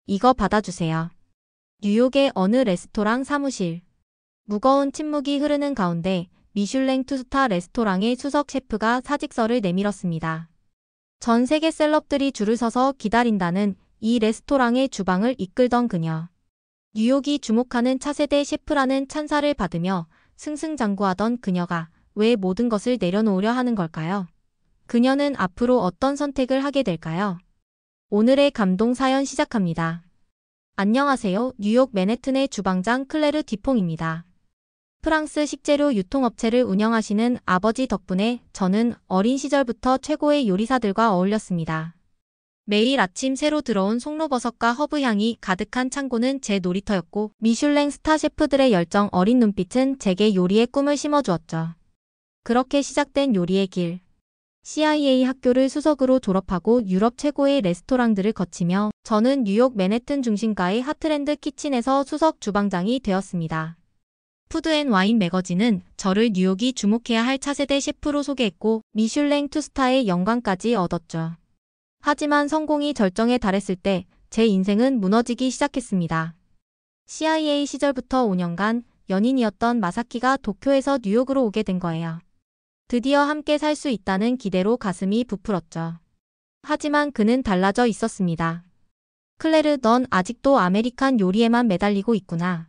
이거 받아주세요. 뉴욕의 어느 레스토랑 사무실. 무거운 침묵이 흐르는 가운데 미슐랭 투스타 레스토랑의 수석 셰프가 사직서를 내밀었습니다. 전 세계 셀럽들이 줄을 서서 기다린다는 이 레스토랑의 주방을 이끌던 그녀. 뉴욕이 주목하는 차세대 셰프라는 찬사를 받으며 승승장구하던 그녀가 왜 모든 것을 내려놓으려 하는 걸까요? 그녀는 앞으로 어떤 선택을 하게 될까요? 오늘의 감동 사연 시작합니다. 안녕하세요. 뉴욕 맨해튼의 주방장 클레르 디퐁입니다. 프랑스 식재료 유통업체를 운영하시는 아버지 덕분에 저는 어린 시절부터 최고의 요리사들과 어울렸습니다. 매일 아침 새로 들어온 송로버섯과 허브향이 가득한 창고는 제 놀이터였고 미슐랭 스타 셰프들의 열정 어린 눈빛은 제게 요리의 꿈을 심어주었죠. 그렇게 시작된 요리의 길. CIA 학교를 수석으로 졸업하고 유럽 최고의 레스토랑들을 거치며 저는 뉴욕 맨해튼 중심가의 하트랜드 키친에서 수석 주방장이 되었습니다. 푸드앤와인 매거진은 저를 뉴욕이 주목해야 할 차세대 셰프로 소개했고 미슐랭 투스타의 영광까지 얻었죠. 하지만 성공이 절정에 달했을 때 제 인생은 무너지기 시작했습니다. CIA 시절부터 5년간 연인이었던 마사키가 도쿄에서 뉴욕으로 오게 된 거예요. 드디어 함께 살 수 있다는 기대로 가슴이 부풀었죠. 하지만 그는 달라져 있었습니다. 클레르, 넌 아직도 아메리칸 요리에만 매달리고 있구나.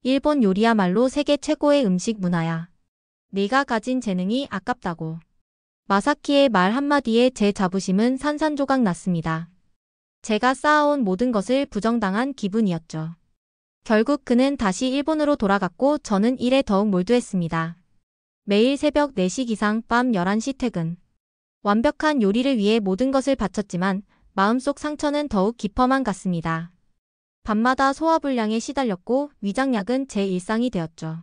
일본 요리야말로 세계 최고의 음식 문화야. 네가 가진 재능이 아깝다고. 마사키의 말 한마디에 제 자부심은 산산조각 났습니다. 제가 쌓아온 모든 것을 부정당한 기분이었죠. 결국 그는 다시 일본으로 돌아갔고 저는 일에 더욱 몰두했습니다. 매일 새벽 4시 기상, 밤 11시 퇴근. 완벽한 요리를 위해 모든 것을 바쳤지만 마음속 상처는 더욱 깊어만 갔습니다. 밤마다 소화불량에 시달렸고 위장약은 제 일상이 되었죠.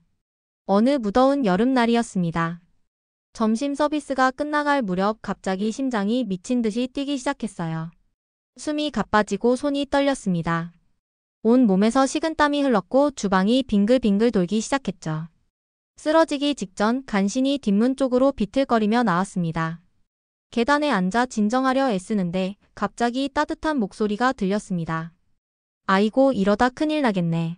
어느 무더운 여름날이었습니다. 점심 서비스가 끝나갈 무렵 갑자기 심장이 미친 듯이 뛰기 시작했어요. 숨이 가빠지고 손이 떨렸습니다. 온 몸에서 식은땀이 흘렀고 주방이 빙글빙글 돌기 시작했죠. 쓰러지기 직전 간신히 뒷문 쪽으로 비틀거리며 나왔습니다. 계단에 앉아 진정하려 애쓰는데 갑자기 따뜻한 목소리가 들렸습니다. 아이고, 이러다 큰일 나겠네.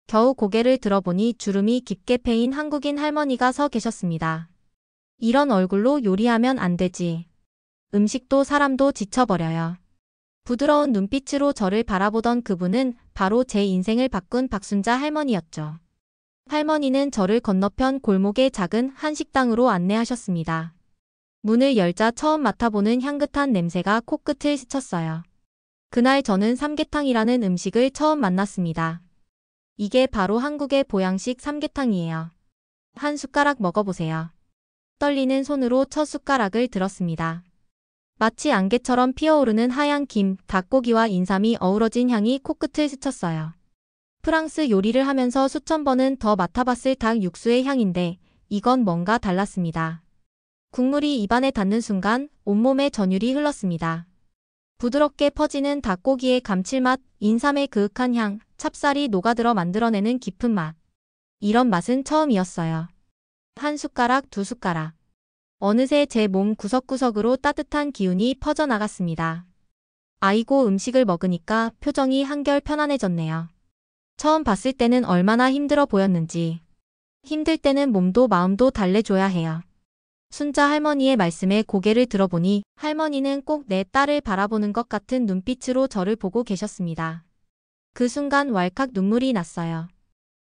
겨우 고개를 들어보니 주름이 깊게 패인 한국인 할머니가 서 계셨습니다. 이런 얼굴로 요리하면 안 되지. 음식도 사람도 지쳐버려요. 부드러운 눈빛으로 저를 바라보던 그분은 바로 제 인생을 바꾼 박순자 할머니였죠. 할머니는 저를 건너편 골목의 작은 한식당으로 안내하셨습니다. 문을 열자 처음 맡아보는 향긋한 냄새가 코끝을 스쳤어요. 그날 저는 삼계탕이라는 음식을 처음 만났습니다. 이게 바로 한국의 보양식 삼계탕이에요. 한 숟가락 먹어보세요. 떨리는 손으로 첫 숟가락을 들었습니다. 마치 안개처럼 피어오르는 하얀 김, 닭고기와 인삼이 어우러진 향이 코끝을 스쳤어요. 프랑스 요리를 하면서 수천 번은 더 맡아봤을 닭 육수의 향인데 이건 뭔가 달랐습니다. 국물이 입안에 닿는 순간 온몸에 전율이 흘렀습니다. 부드럽게 퍼지는 닭고기의 감칠맛, 인삼의 그윽한 향, 찹쌀이 녹아들어 만들어내는 깊은 맛. 이런 맛은 처음이었어요. 한 숟가락, 두 숟가락. 어느새 제 몸 구석구석으로 따뜻한 기운이 퍼져나갔습니다. 아이고, 음식을 먹으니까 표정이 한결 편안해졌네요. 처음 봤을 때는 얼마나 힘들어 보였는지. 힘들 때는 몸도 마음도 달래줘야 해요. 순자 할머니의 말씀에 고개를 들어보니 할머니는 꼭 내 딸을 바라보는 것 같은 눈빛으로 저를 보고 계셨습니다. 그 순간 왈칵 눈물이 났어요.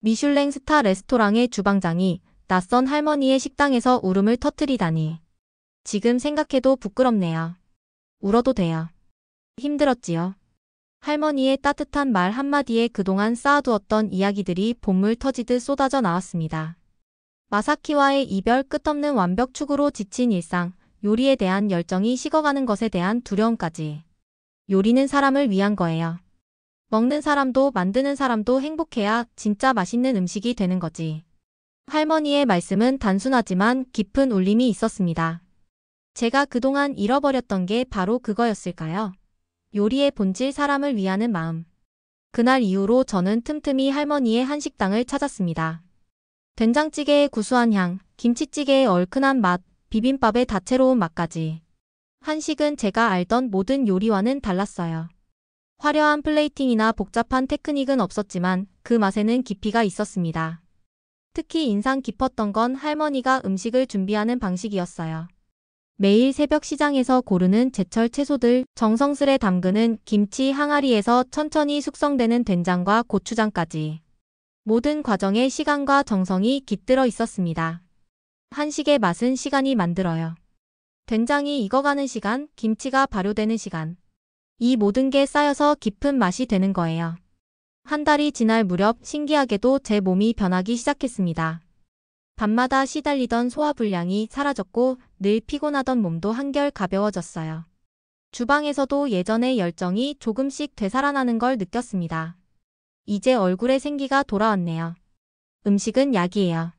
미슐랭 스타 레스토랑의 주방장이 낯선 할머니의 식당에서 울음을 터뜨리다니. 지금 생각해도 부끄럽네요. 울어도 돼요. 힘들었지요. 할머니의 따뜻한 말 한마디에 그동안 쌓아두었던 이야기들이 봇물 터지듯 쏟아져 나왔습니다. 마사키와의 이별, 끝없는 완벽 추구로 지친 일상, 요리에 대한 열정이 식어가는 것에 대한 두려움까지. 요리는 사람을 위한 거예요. 먹는 사람도 만드는 사람도 행복해야 진짜 맛있는 음식이 되는 거지. 할머니의 말씀은 단순하지만 깊은 울림이 있었습니다. 제가 그동안 잃어버렸던 게 바로 그거였을까요? 요리의 본질, 사람을 위하는 마음. 그날 이후로 저는 틈틈이 할머니의 한식당을 찾았습니다. 된장찌개의 구수한 향, 김치찌개의 얼큰한 맛, 비빔밥의 다채로운 맛까지. 한식은 제가 알던 모든 요리와는 달랐어요. 화려한 플레이팅이나 복잡한 테크닉은 없었지만 그 맛에는 깊이가 있었습니다. 특히 인상 깊었던 건 할머니가 음식을 준비하는 방식이었어요. 매일 새벽 시장에서 고르는 제철 채소들, 정성스레 담그는 김치 항아리에서 천천히 숙성되는 된장과 고추장까지. 모든 과정에 시간과 정성이 깃들어 있었습니다. 한식의 맛은 시간이 만들어요. 된장이 익어가는 시간, 김치가 발효되는 시간. 이 모든 게 쌓여서 깊은 맛이 되는 거예요. 한 달이 지날 무렵 신기하게도 제 몸이 변하기 시작했습니다. 밤마다 시달리던 소화불량이 사라졌고 늘 피곤하던 몸도 한결 가벼워졌어요. 주방에서도 예전의 열정이 조금씩 되살아나는 걸 느꼈습니다. 이제 얼굴에 생기가 돌아왔네요. 음식은 약이에요.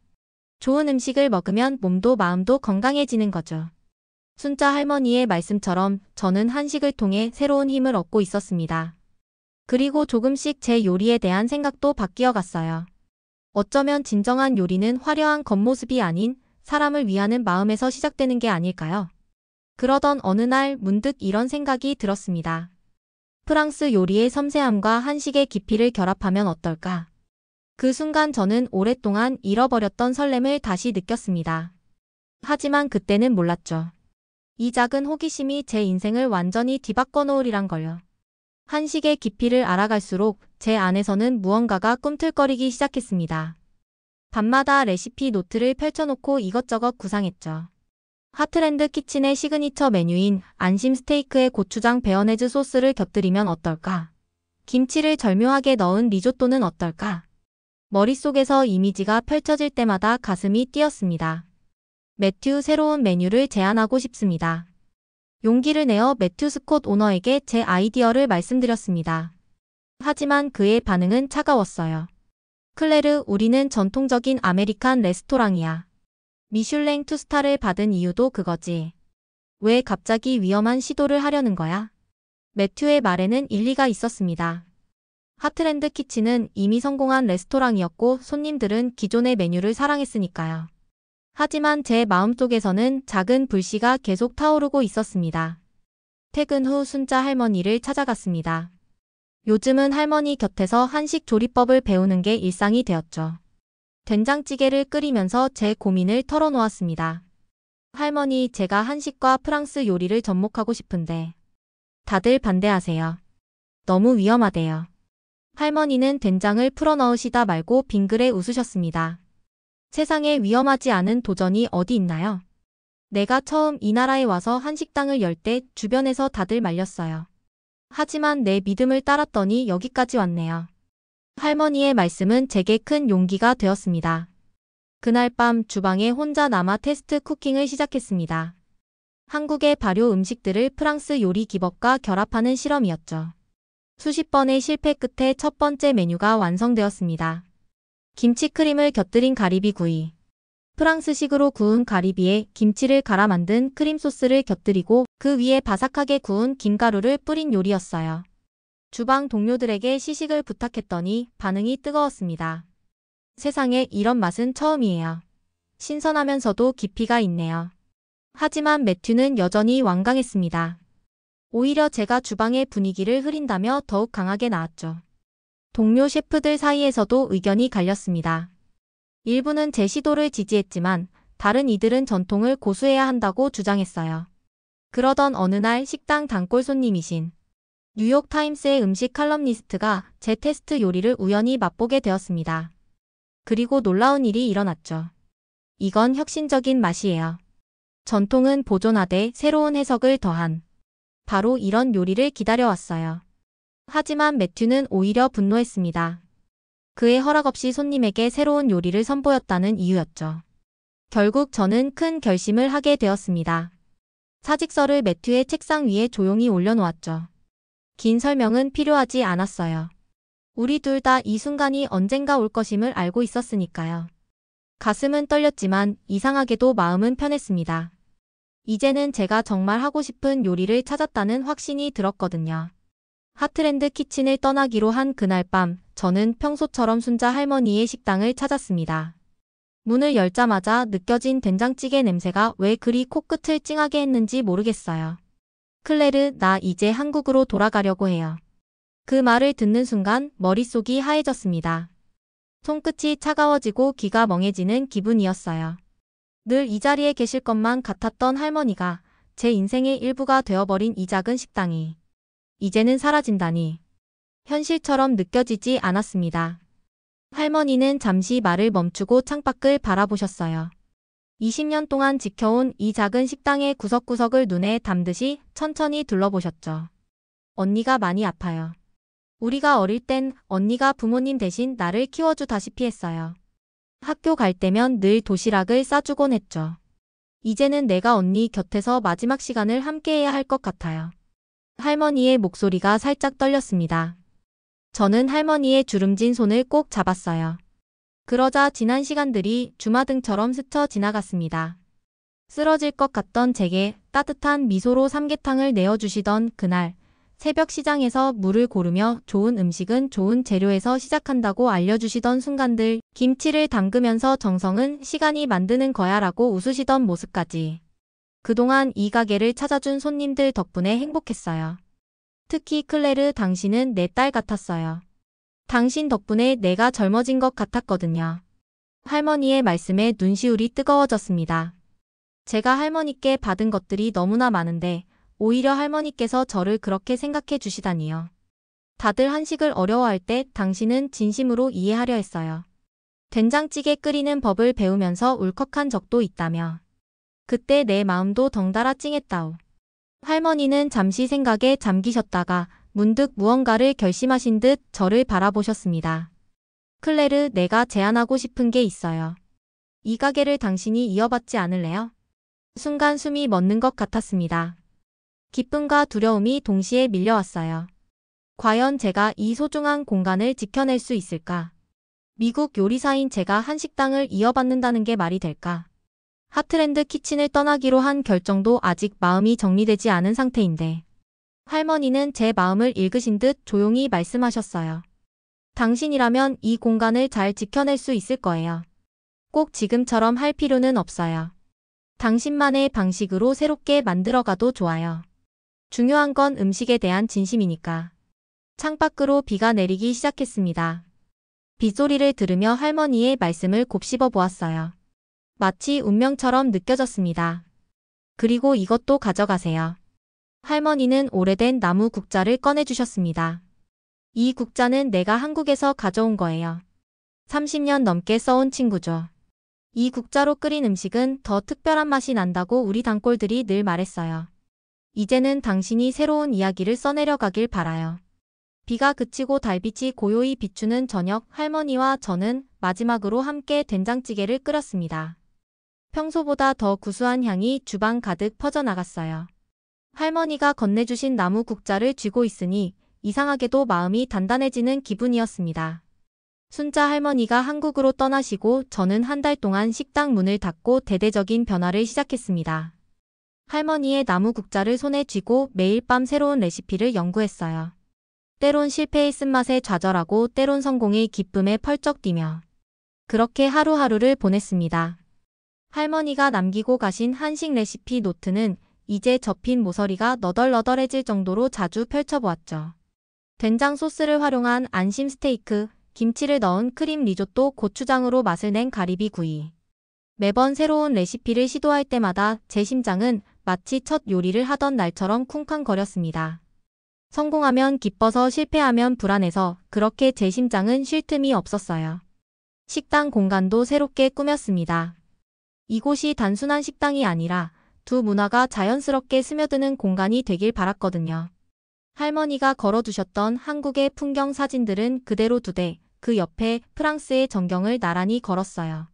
좋은 음식을 먹으면 몸도 마음도 건강해지는 거죠. 순자 할머니의 말씀처럼 저는 한식을 통해 새로운 힘을 얻고 있었습니다. 그리고 조금씩 제 요리에 대한 생각도 바뀌어 갔어요. 어쩌면 진정한 요리는 화려한 겉모습이 아닌 사람을 위하는 마음에서 시작되는 게 아닐까요? 그러던 어느 날 문득 이런 생각이 들었습니다. 프랑스 요리의 섬세함과 한식의 깊이를 결합하면 어떨까? 그 순간 저는 오랫동안 잃어버렸던 설렘을 다시 느꼈습니다. 하지만 그때는 몰랐죠. 이 작은 호기심이 제 인생을 완전히 뒤바꿔 놓으리란 걸요. 한식의 깊이를 알아갈수록 제 안에서는 무언가가 꿈틀거리기 시작했습니다. 밤마다 레시피 노트를 펼쳐놓고 이것저것 구상했죠. 하트랜드 키친의 시그니처 메뉴인 안심 스테이크에 고추장 베어네즈 소스를 곁들이면 어떨까? 김치를 절묘하게 넣은 리조또는 어떨까? 머릿속에서 이미지가 펼쳐질 때마다 가슴이 뛰었습니다. 매튜 새로운 메뉴를 제안하고 싶습니다. 용기를 내어 매튜 스콧 오너에게 제 아이디어를 말씀드렸습니다. 하지만 그의 반응은 차가웠어요. 클레르, 우리는 전통적인 아메리칸 레스토랑이야. 미슐랭 2스타를 받은 이유도 그거지. 왜 갑자기 위험한 시도를 하려는 거야? 매튜의 말에는 일리가 있었습니다. 하트랜드 키친은 이미 성공한 레스토랑이었고 손님들은 기존의 메뉴를 사랑했으니까요. 하지만 제 마음속에서는 작은 불씨가 계속 타오르고 있었습니다. 퇴근 후 순자 할머니를 찾아갔습니다. 요즘은 할머니 곁에서 한식 조리법을 배우는 게 일상이 되었죠. 된장찌개를 끓이면서 제 고민을 털어놓았습니다. 할머니, 제가 한식과 프랑스 요리를 접목하고 싶은데 다들 반대하세요. 너무 위험하대요. 할머니는 된장을 풀어넣으시다 말고 빙그레 웃으셨습니다. 세상에 위험하지 않은 도전이 어디 있나요? 내가 처음 이 나라에 와서 한식당을 열 때 주변에서 다들 말렸어요. 하지만 내 믿음을 따랐더니 여기까지 왔네요. 할머니의 말씀은 제게 큰 용기가 되었습니다. 그날 밤 주방에 혼자 남아 테스트 쿠킹을 시작했습니다. 한국의 발효 음식들을 프랑스 요리 기법과 결합하는 실험이었죠. 수십 번의 실패 끝에 첫 번째 메뉴가 완성되었습니다. 김치크림을 곁들인 가리비구이. 프랑스식으로 구운 가리비에 김치를 갈아 만든 크림 소스를 곁들이고 그 위에 바삭하게 구운 김가루를 뿌린 요리였어요. 주방 동료들에게 시식을 부탁했더니 반응이 뜨거웠습니다. 세상에 이런 맛은 처음이에요. 신선하면서도 깊이가 있네요. 하지만 매튜는 여전히 완강했습니다. 오히려 제가 주방의 분위기를 흐린다며 더욱 강하게 나왔죠. 동료 셰프들 사이에서도 의견이 갈렸습니다. 일부는 제 시도를 지지했지만 다른 이들은 전통을 고수해야 한다고 주장했어요. 그러던 어느 날 식당 단골 손님이신 뉴욕타임스의 음식 칼럼니스트가 제 테스트 요리를 우연히 맛보게 되었습니다. 그리고 놀라운 일이 일어났죠. 이건 혁신적인 맛이에요. 전통은 보존하되 새로운 해석을 더한 바로 이런 요리를 기다려왔어요. 하지만 매튜는 오히려 분노했습니다. 그의 허락 없이 손님에게 새로운 요리를 선보였다는 이유였죠. 결국 저는 큰 결심을 하게 되었습니다. 사직서를 매튜의 책상 위에 조용히 올려놓았죠. 긴 설명은 필요하지 않았어요. 우리 둘 다 이 순간이 언젠가 올 것임을 알고 있었으니까요. 가슴은 떨렸지만 이상하게도 마음은 편했습니다. 이제는 제가 정말 하고 싶은 요리를 찾았다는 확신이 들었거든요. 하트랜드 키친을 떠나기로 한 그날 밤, 저는 평소처럼 순자 할머니의 식당을 찾았습니다. 문을 열자마자 느껴진 된장찌개 냄새가 왜 그리 코끝을 찡하게 했는지 모르겠어요. 클레르, 나 이제 한국으로 돌아가려고 해요. 그 말을 듣는 순간 머릿속이 하얘졌습니다. 손끝이 차가워지고 귀가 멍해지는 기분이었어요. 늘 이 자리에 계실 것만 같았던 할머니가 제 인생의 일부가 되어버린 이 작은 식당이 이제는 사라진다니 현실처럼 느껴지지 않았습니다. 할머니는 잠시 말을 멈추고 창밖을 바라보셨어요. 20년 동안 지켜온 이 작은 식당의 구석구석을 눈에 담듯이 천천히 둘러보셨죠. 언니가 많이 아파요. 우리가 어릴 땐 언니가 부모님 대신 나를 키워주다시피 했어요. 학교 갈 때면 늘 도시락을 싸주곤 했죠. 이제는 내가 언니 곁에서 마지막 시간을 함께해야 할 것 같아요. 할머니의 목소리가 살짝 떨렸습니다. 저는 할머니의 주름진 손을 꼭 잡았어요. 그러자 지난 시간들이 주마등처럼 스쳐 지나갔습니다. 쓰러질 것 같던 제게 따뜻한 미소로 삼계탕을 내어주시던 그날, 새벽 시장에서 물을 고르며 좋은 음식은 좋은 재료에서 시작한다고 알려주시던 순간들, 김치를 담그면서 정성은 시간이 만드는 거야 라고 웃으시던 모습까지. 그동안 이 가게를 찾아준 손님들 덕분에 행복했어요. 특히 클레르 당신은 내 딸 같았어요. 당신 덕분에 내가 젊어진 것 같았거든요. 할머니의 말씀에 눈시울이 뜨거워졌습니다. 제가 할머니께 받은 것들이 너무나 많은데 오히려 할머니께서 저를 그렇게 생각해 주시다니요. 다들 한식을 어려워할 때 당신은 진심으로 이해하려 했어요. 된장찌개 끓이는 법을 배우면서 울컥한 적도 있다며. 그때 내 마음도 덩달아 찡했다오. 할머니는 잠시 생각에 잠기셨다가 문득 무언가를 결심하신 듯 저를 바라보셨습니다. 클레르, 내가 제안하고 싶은 게 있어요. 이 가게를 당신이 이어받지 않을래요? 순간 숨이 멎는 것 같았습니다. 기쁨과 두려움이 동시에 밀려왔어요. 과연 제가 이 소중한 공간을 지켜낼 수 있을까? 미국 요리사인 제가 한식당을 이어받는다는 게 말이 될까? 하트랜드 키친을 떠나기로 한 결정도 아직 마음이 정리되지 않은 상태인데. 할머니는 제 마음을 읽으신 듯 조용히 말씀하셨어요. 당신이라면 이 공간을 잘 지켜낼 수 있을 거예요. 꼭 지금처럼 할 필요는 없어요. 당신만의 방식으로 새롭게 만들어가도 좋아요. 중요한 건 음식에 대한 진심이니까. 창밖으로 비가 내리기 시작했습니다. 빗소리를 들으며 할머니의 말씀을 곱씹어 보았어요. 마치 운명처럼 느껴졌습니다. 그리고 이것도 가져가세요. 할머니는 오래된 나무 국자를 꺼내주셨습니다. 이 국자는 내가 한국에서 가져온 거예요. 30년 넘게 써온 친구죠. 이 국자로 끓인 음식은 더 특별한 맛이 난다고 우리 단골들이 늘 말했어요. 이제는 당신이 새로운 이야기를 써내려가길 바라요. 비가 그치고 달빛이 고요히 비추는 저녁, 할머니와 저는 마지막으로 함께 된장찌개를 끓였습니다. 평소보다 더 구수한 향이 주방 가득 퍼져나갔어요. 할머니가 건네주신 나무 국자를 쥐고 있으니 이상하게도 마음이 단단해지는 기분이었습니다. 순자 할머니가 한국으로 떠나시고 저는 한 달 동안 식당 문을 닫고 대대적인 변화를 시작했습니다. 할머니의 나무 국자를 손에 쥐고 매일 밤 새로운 레시피를 연구했어요. 때론 실패의 쓴맛에 좌절하고 때론 성공의 기쁨에 펄쩍 뛰며 그렇게 하루하루를 보냈습니다. 할머니가 남기고 가신 한식 레시피 노트는 이제 접힌 모서리가 너덜너덜해질 정도로 자주 펼쳐보았죠. 된장 소스를 활용한 안심 스테이크, 김치를 넣은 크림 리조또, 고추장으로 맛을 낸 가리비 구이. 매번 새로운 레시피를 시도할 때마다 제 심장은 마치 첫 요리를 하던 날처럼 쿵쾅거렸습니다. 성공하면 기뻐서 실패하면 불안해서 그렇게 제 심장은 쉴 틈이 없었어요. 식당 공간도 새롭게 꾸몄습니다. 이곳이 단순한 식당이 아니라 두 문화가 자연스럽게 스며드는 공간이 되길 바랐거든요. 할머니가 걸어두셨던 한국의 풍경 사진들은 그대로 두되 그 옆에 프랑스의 전경을 나란히 걸었어요.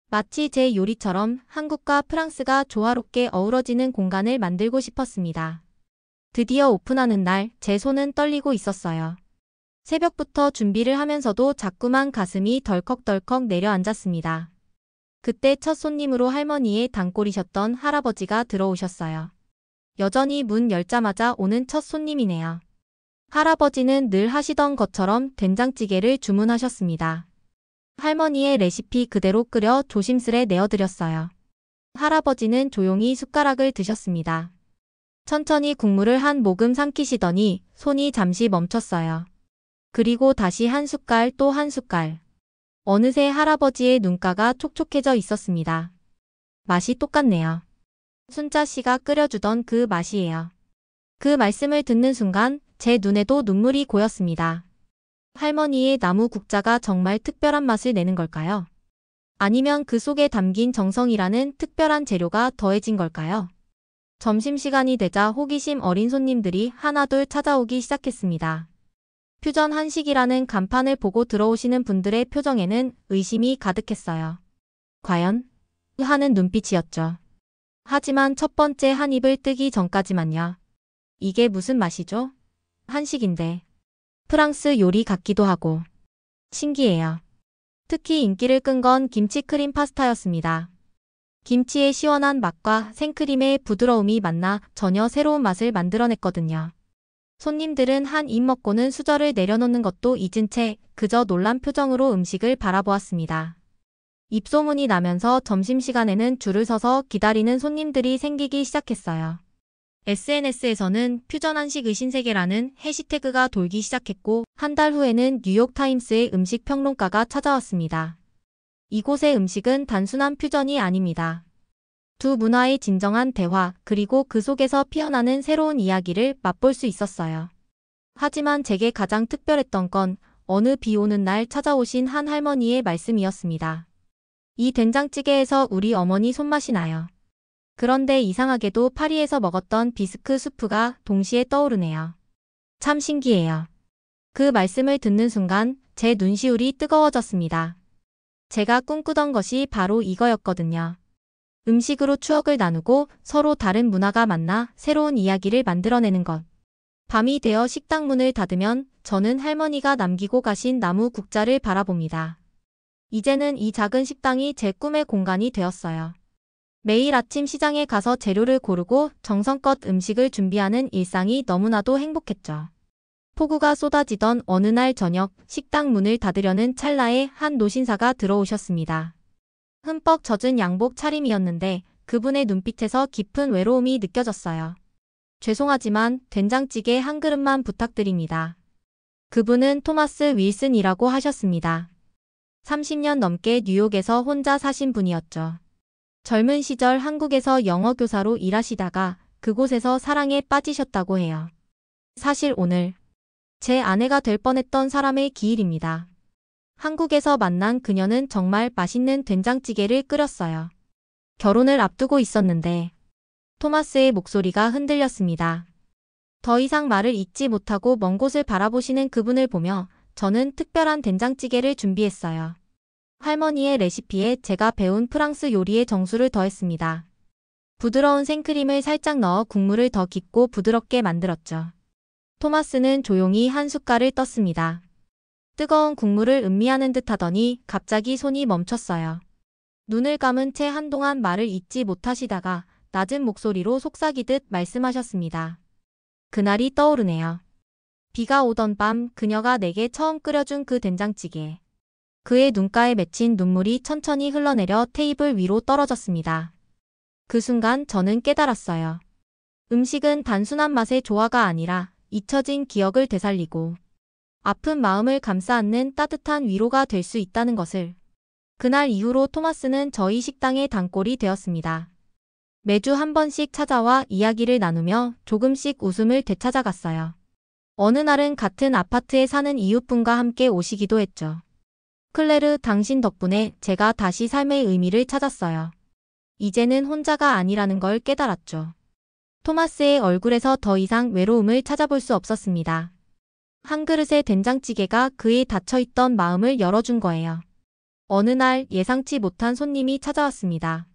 마치 제 요리처럼 한국과 프랑스가 조화롭게 어우러지는 공간을 만들고 싶었습니다. 드디어 오픈하는 날 제 손은 떨리고 있었어요. 새벽부터 준비를 하면서도 자꾸만 가슴이 덜컥덜컥 내려앉았습니다. 그때 첫 손님으로 할머니의 단골이셨던 할아버지가 들어오셨어요. 여전히 문 열자마자 오는 첫 손님이네요. 할아버지는 늘 하시던 것처럼 된장찌개를 주문하셨습니다. 할머니의 레시피 그대로 끓여 조심스레 내어드렸어요. 할아버지는 조용히 숟가락을 드셨습니다. 천천히 국물을 한 모금 삼키시더니 손이 잠시 멈췄어요. 그리고 다시 한 숟갈 또 한 숟갈. 어느새 할아버지의 눈가가 촉촉해져 있었습니다. 맛이 똑같네요. 순자 씨가 끓여주던 그 맛이에요. 그 말씀을 듣는 순간 제 눈에도 눈물이 고였습니다. 할머니의 나무 국자가 정말 특별한 맛을 내는 걸까요? 아니면 그 속에 담긴 정성이라는 특별한 재료가 더해진 걸까요? 점심시간이 되자 호기심 어린 손님들이 하나둘 찾아오기 시작했습니다. 퓨전 한식이라는 간판을 보고 들어오시는 분들의 표정에는 의심이 가득했어요. 과연? 하는 눈빛이었죠. 하지만 첫 번째 한 입을 뜨기 전까지만요. 이게 무슨 맛이죠? 한식인데. 프랑스 요리 같기도 하고. 신기해요. 특히 인기를 끈 건 김치 크림 파스타였습니다. 김치의 시원한 맛과 생크림의 부드러움이 만나 전혀 새로운 맛을 만들어냈거든요. 손님들은 한 입 먹고는 수저를 내려놓는 것도 잊은 채 그저 놀란 표정으로 음식을 바라보았습니다. 입소문이 나면서 점심시간에는 줄을 서서 기다리는 손님들이 생기기 시작했어요. SNS에서는 퓨전 한식의 신세계라는 해시태그가 돌기 시작했고 한 달 후에는 뉴욕타임스의 음식 평론가가 찾아왔습니다. 이곳의 음식은 단순한 퓨전이 아닙니다. 두 문화의 진정한 대화 그리고 그 속에서 피어나는 새로운 이야기를 맛볼 수 있었어요. 하지만 제게 가장 특별했던 건 어느 비 오는 날 찾아오신 한 할머니의 말씀이었습니다. 이 된장찌개에서 우리 어머니 손맛이 나요. 그런데 이상하게도 파리에서 먹었던 비스크 수프가 동시에 떠오르네요. 참 신기해요. 그 말씀을 듣는 순간 제 눈시울이 뜨거워졌습니다. 제가 꿈꾸던 것이 바로 이거였거든요. 음식으로 추억을 나누고 서로 다른 문화가 만나 새로운 이야기를 만들어내는 것. 밤이 되어 식당 문을 닫으면 저는 할머니가 남기고 가신 나무 국자를 바라봅니다. 이제는 이 작은 식당이 제 꿈의 공간이 되었어요. 매일 아침 시장에 가서 재료를 고르고 정성껏 음식을 준비하는 일상이 너무나도 행복했죠. 폭우가 쏟아지던 어느 날 저녁 식당 문을 닫으려는 찰나에 한 노신사가 들어오셨습니다. 흠뻑 젖은 양복 차림이었는데 그분의 눈빛에서 깊은 외로움이 느껴졌어요. 죄송하지만 된장찌개 한 그릇만 부탁드립니다. 그분은 토마스 윌슨이라고 하셨습니다. 30년 넘게 뉴욕에서 혼자 사신 분이었죠. 젊은 시절 한국에서 영어 교사로 일하시다가 그곳에서 사랑에 빠지셨다고 해요. 사실 오늘 제 아내가 될 뻔했던 사람의 기일입니다. 한국에서 만난 그녀는 정말 맛있는 된장찌개를 끓였어요. 결혼을 앞두고 있었는데 토마스의 목소리가 흔들렸습니다. 더 이상 말을 잇지 못하고 먼 곳을 바라보시는 그분을 보며 저는 특별한 된장찌개를 준비했어요. 할머니의 레시피에 제가 배운 프랑스 요리의 정수를 더했습니다. 부드러운 생크림을 살짝 넣어 국물을 더 깊고 부드럽게 만들었죠. 토마스는 조용히 한 숟갈을 떴습니다. 뜨거운 국물을 음미하는 듯 하더니 갑자기 손이 멈췄어요. 눈을 감은 채 한동안 말을 잇지 못하시다가 낮은 목소리로 속삭이듯 말씀하셨습니다. 그날이 떠오르네요. 비가 오던 밤 그녀가 내게 처음 끓여준 그 된장찌개. 그의 눈가에 맺힌 눈물이 천천히 흘러내려 테이블 위로 떨어졌습니다. 그 순간 저는 깨달았어요. 음식은 단순한 맛의 조화가 아니라 잊혀진 기억을 되살리고 아픈 마음을 감싸 안는 따뜻한 위로가 될 수 있다는 것을. 그날 이후로 토마스는 저희 식당의 단골이 되었습니다. 매주 한 번씩 찾아와 이야기를 나누며 조금씩 웃음을 되찾아갔어요. 어느 날은 같은 아파트에 사는 이웃분과 함께 오시기도 했죠. 클레르, 당신 덕분에 제가 다시 삶의 의미를 찾았어요. 이제는 혼자가 아니라는 걸 깨달았죠. 토마스의 얼굴에서 더 이상 외로움을 찾아볼 수 없었습니다. 한 그릇의 된장찌개가 그의 닫혀있던 마음을 열어준 거예요. 어느 날 예상치 못한 손님이 찾아왔습니다.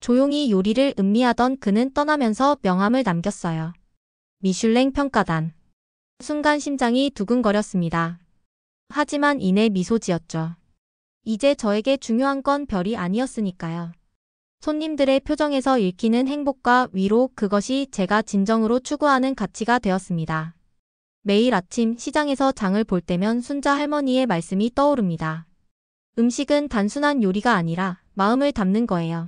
조용히 요리를 음미하던 그는 떠나면서 명함을 남겼어요. 미슐랭 평가단. 순간 심장이 두근거렸습니다. 하지만 이내 미소 지었죠. 이제 저에게 중요한 건 별이 아니었으니까요. 손님들의 표정에서 읽히는 행복과 위로, 그것이 제가 진정으로 추구하는 가치가 되었습니다. 매일 아침 시장에서 장을 볼 때면 순자 할머니의 말씀이 떠오릅니다. 음식은 단순한 요리가 아니라 마음을 담는 거예요.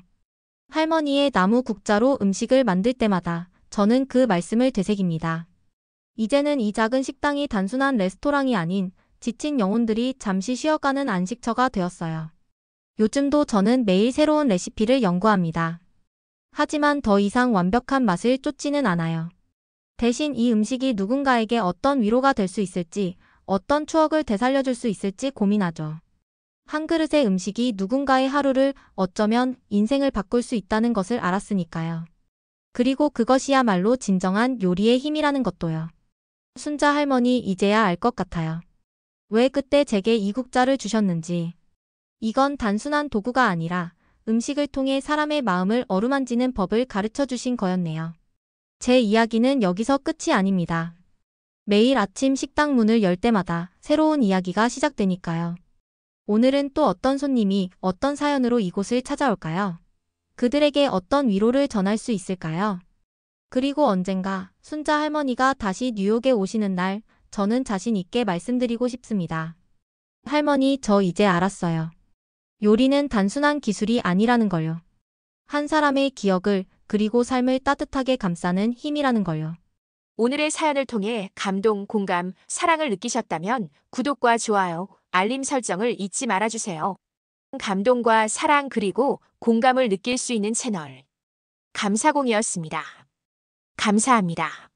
할머니의 나무 국자로 음식을 만들 때마다 저는 그 말씀을 되새깁니다. 이제는 이 작은 식당이 단순한 레스토랑이 아닌 지친 영혼들이 잠시 쉬어가는 안식처가 되었어요. 요즘도 저는 매일 새로운 레시피를 연구합니다. 하지만 더 이상 완벽한 맛을 쫓지는 않아요. 대신 이 음식이 누군가에게 어떤 위로가 될 수 있을지, 어떤 추억을 되살려줄 수 있을지 고민하죠. 한 그릇의 음식이 누군가의 하루를 어쩌면 인생을 바꿀 수 있다는 것을 알았으니까요. 그리고 그것이야말로 진정한 요리의 힘이라는 것도요. 순자 할머니 이제야 알 것 같아요. 왜 그때 제게 이 국자를 주셨는지. 이건 단순한 도구가 아니라 음식을 통해 사람의 마음을 어루만지는 법을 가르쳐 주신 거였네요. 제 이야기는 여기서 끝이 아닙니다. 매일 아침 식당 문을 열 때마다 새로운 이야기가 시작되니까요. 오늘은 또 어떤 손님이 어떤 사연으로 이곳을 찾아올까요? 그들에게 어떤 위로를 전할 수 있을까요? 그리고 언젠가 순자 할머니가 다시 뉴욕에 오시는 날 저는 자신 있게 말씀드리고 싶습니다. 할머니, 저 이제 알았어요. 요리는 단순한 기술이 아니라는 걸요. 한 사람의 기억을 그리고 삶을 따뜻하게 감싸는 힘이라는 걸요. 오늘의 사연을 통해 감동, 공감, 사랑을 느끼셨다면 구독과 좋아요, 알림 설정을 잊지 말아주세요. 감동과 사랑 그리고 공감을 느낄 수 있는 채널 감사공이었습니다. 감사합니다.